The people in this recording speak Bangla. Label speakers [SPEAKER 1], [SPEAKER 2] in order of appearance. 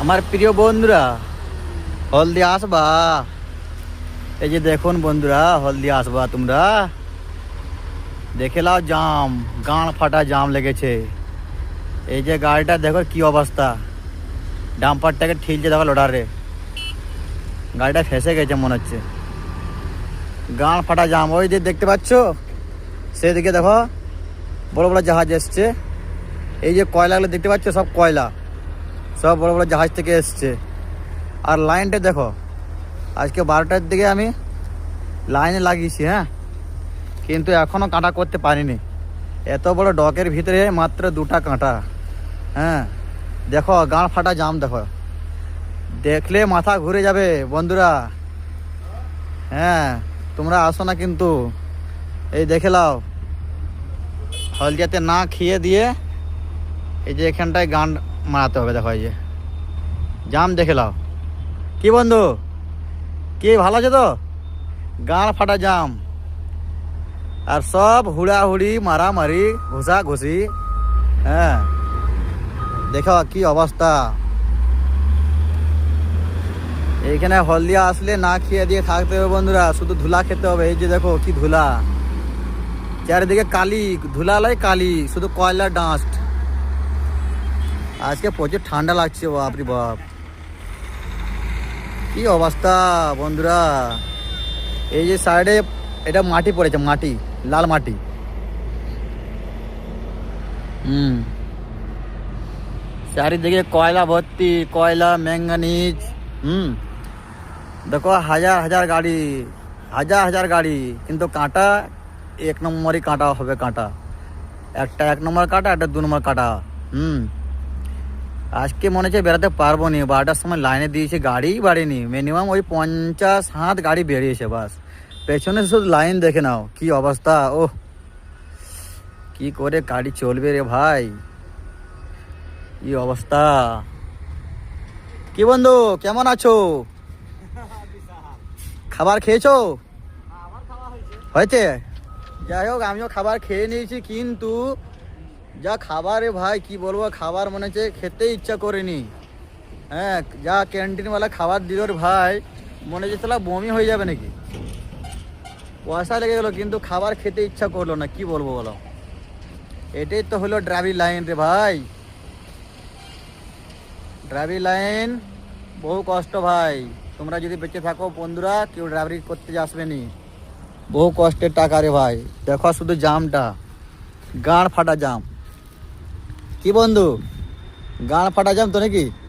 [SPEAKER 1] আমার প্রিয় বন্ধুরা, হলদি আসবা? এই যে দেখুন বন্ধুরা, হলদি আসবা তোমরা? দেখে লাও জাম, গাঁড় ফাটা জাম লেগেছে। এই যে গাড়িটা দেখো কি অবস্থা, ডাম্পারটাকে ঠিলছে দেখো লোডারে। গাড়িটা ফেসে গেছে মনে হচ্ছে, গাঁড় ফাটা জাম। ওই যে দেখতে পাচ্ছ সেদিকে দেখো বড় বড় জাহাজ এসছে। এই যে কয়লাগুলো দেখতে পাচ্ছ, সব কয়লা, সব বড় বড় জাহাজ থেকে এসছে। আর লাইনটা দেখো, আজকে 12টার দিকে আমি লাইনে লাগিয়েছি, হ্যাঁ, কিন্তু এখনও কাঁটা করতে পারিনি। এত বড় ডকের ভিতরে মাত্র 2টা কাঁটা। হ্যাঁ দেখো, গাঁড় ফাটা জাম দেখো, দেখলে মাথা ঘুরে যাবে বন্ধুরা। হ্যাঁ তোমরা আসো না কিন্তু, এই দেখে লাও। হলদিয়াতে না খেয়ে দিয়ে এই যে এখানটায় গান মারাতে হবে। দেখো এই যে জাম দেখে লাও। কি বন্ধু, কি ভালো আছে তো? গাঁড় ফাটা জাম, আর সব হুড়াহুড়ি মারামারি ঘুষা ঘুষি। হ্যাঁ দেখো কি অবস্থা। এইখানে হলদিয়া আসলে না খেয়ে দিয়ে থাকতে হবে বন্ধুরা, শুধু ধুলা খেতে হবে। এই যে দেখো কি ধুলা, চারিদিকে কালি, ধুলালয় কালি, শুধু কয়লার ডাস্ট। আজকে প্রচুর ঠান্ডা লাগছে, বাপরে বাপ কি অবস্থা বন্ধুরা। এই যে সাইডে এটা মাটি পড়েছে, মাটি, লাল মাটি। চারিদিকে কয়লা ভর্তি, কয়লা, ম্যাঙ্গানিজ। দেখো হাজার হাজার গাড়ি, হাজার হাজার গাড়ি, কিন্তু কাঁটা এক নম্বরই কাঁটা হবে। কাঁটা একটা 1 নম্বর কাঁটা, একটা 2 নম্বর কাঁটা। আজকে মনে হচ্ছে বেড়াতে পারবো নি। 12টার সময় লাইনে দিয়েছে, গাড়ি বাড়েনি, মিনিমাম ওই 50-60 গাড়ি বেরিয়েছে বাস। পেছনে শুধু লাইন দেখে নাও কি অবস্থা। ও কি করে গাড়ি চলবে রে ভাই, কি অবস্থা। কি বন্ধু কেমন আছো? খাবার খেয়েছো? হয়েছে? যাই হোক, আমিও খাবার খেয়ে নিয়েছি, কিন্তু যা খাবার রে ভাই, কি বলবো, খাবার মনে হচ্ছে খেতে ইচ্ছা করেনি। হ্যাঁ যা ক্যান্টিনওয়ালা খাবার দিল রে ভাই, মনে হচ্ছে তাহলে বমি হয়ে যাবে নাকি। পয়সা লেগে গেলো কিন্তু খাবার খেতে ইচ্ছা করলো না। কি বলবো বলো, এটাই তো হলো ড্রাইভিং লাইন রে ভাই। ড্রাইভিং লাইন বহু কষ্ট ভাই। তোমরা যদি বেঁচে থাকো বন্ধুরা, কেউ ড্রাইভারি করতে আসবে নি, বহু কষ্টের টাকা রে ভাই। দেখো শুধু জামটা, গাঁড় ফাটা জাম। কি বন্ধু, গাঁড় ফাটা জাম তো নাকি?